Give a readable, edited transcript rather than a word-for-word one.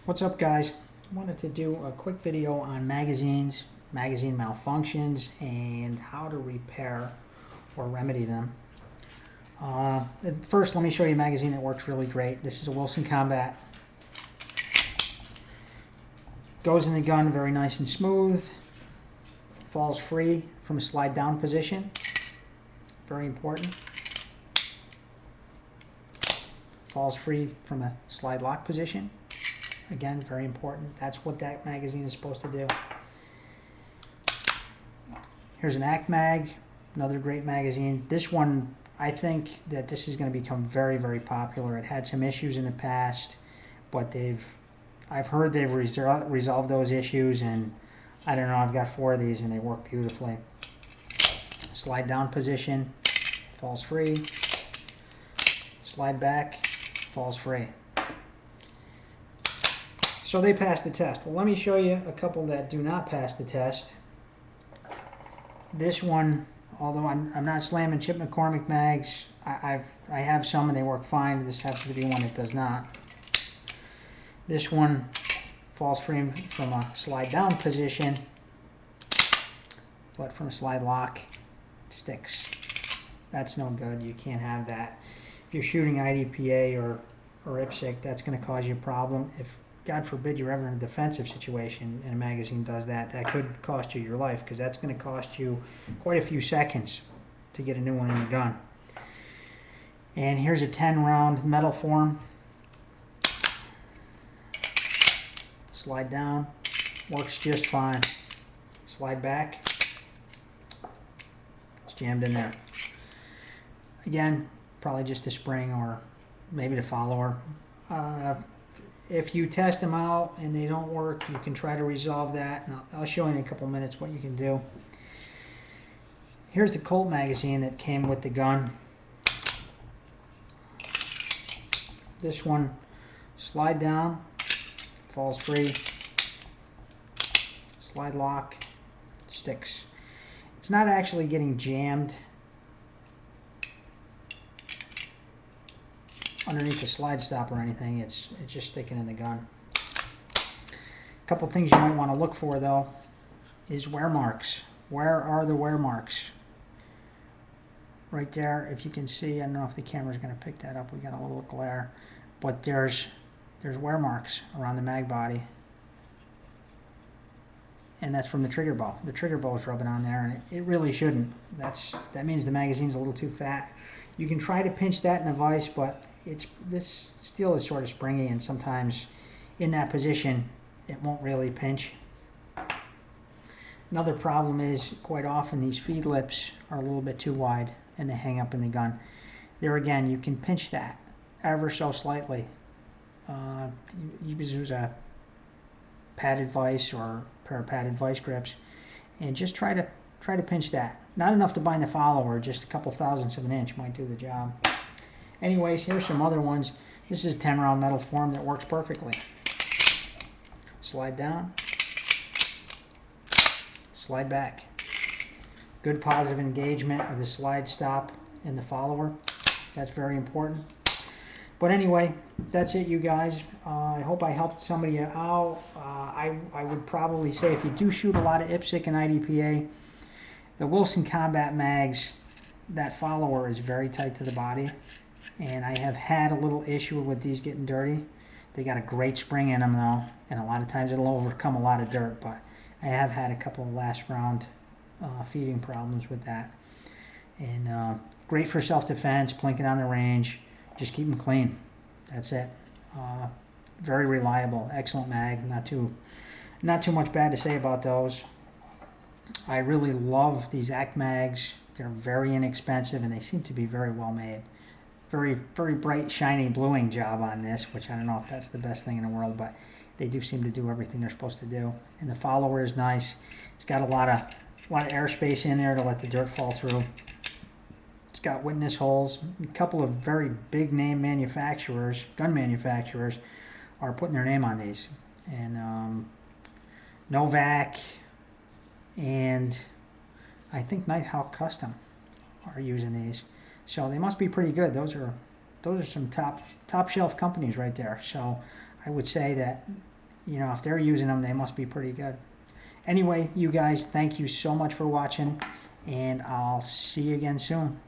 What's up, guys? I wanted to do a quick video on magazines, magazine malfunctions, and how to repair or remedy them. First, let me show you a magazine that works really great. This is a Wilson Combat. Goes in the gun very nice and smooth. Falls free from a slide down position. Very important. Falls free from a slide lock position. Again, very important. That's what that magazine is supposed to do. Here's an ACMag, another great magazine. This one, I think that this is going to become very, very popular. It had some issues in the past, but I've heard they've resolved those issues, and I don't know, I've got 4 of these and they work beautifully. Slide down position, falls free. Slide back, falls free. So they passed the test. Well, let me show you a couple that do not pass the test. This one, although I'm not slamming Chip McCormick mags, I have some and they work fine. This happens to be one that does not. This one falls free from a slide down position, but from a slide lock, it sticks. That's no good. You can't have that. If you're shooting IDPA or IPSC, that's going to cause you a problem. If God forbid you're ever in a defensive situation and a magazine does that, that could cost you your life, because that's going to cost you quite a few seconds to get a new one in the gun. And here's a 10-round metal form. Slide down, works just fine. Slide back, it's jammed in there. Again, probably just a spring or maybe the follower. If you test them out and they don't work, you can try to resolve that, and I'll show you in a couple minutes what you can do. Here's the Colt magazine that came with the gun. This one, slide down, falls free, slide lock, sticks. It's not actually getting jammed underneath the slide stop or anything. It's just sticking in the gun. A couple things you might want to look for, though, is wear marks. Where are the wear marks? Right there, if you can see. I don't know if the camera's going to pick that up. We got a little glare, but there's wear marks around the mag body, and that's from the trigger bow. The trigger bow is rubbing on there, and it really shouldn't. That means the magazine's a little too fat. You can try to pinch that in a vise, but this steel is sort of springy, and sometimes in that position it won't really pinch. Another problem is quite often these feed lips are a little bit too wide and they hang up in the gun. There again, you can pinch that ever so slightly. You use a padded vise or a pair of padded vise grips and just try to pinch that. Not enough to bind the follower, just a couple thousandths of an inch might do the job. Anyways, here's some other ones. This is a 10-round metal form that works perfectly. Slide down, slide back. Good positive engagement with the slide stop and the follower. That's very important. But anyway, that's it, you guys. I hope I helped somebody out. I would probably say if you do shoot a lot of IPSC and IDPA, the Wilson Combat mags, that follower is very tight to the body. And I have had a little issue with these getting dirty. They got a great spring in them, though, and a lot of times it'll overcome a lot of dirt. But I have had a couple of last round feeding problems with that. And great for self-defense, plinking on the range. Just keep them clean. That's it. Very reliable, excellent mag. Not too much bad to say about those. I really love these ACMags. They're very inexpensive and they seem to be very well made. Very, very bright, shiny bluing job on this, which I don't know if that's the best thing in the world, but they do seem to do everything they're supposed to do. And the follower is nice. It's got a lot of airspace in there to let the dirt fall through. It's got witness holes. A couple of very big name manufacturers, gun manufacturers, are putting their name on these. And Novak and I think Nighthawk Custom are using these. So they must be pretty good. Those are some top shelf companies right there. So I would say that you know, if they're using them, they must be pretty good. Anyway, you guys, thank you so much for watching, and I'll see you again soon.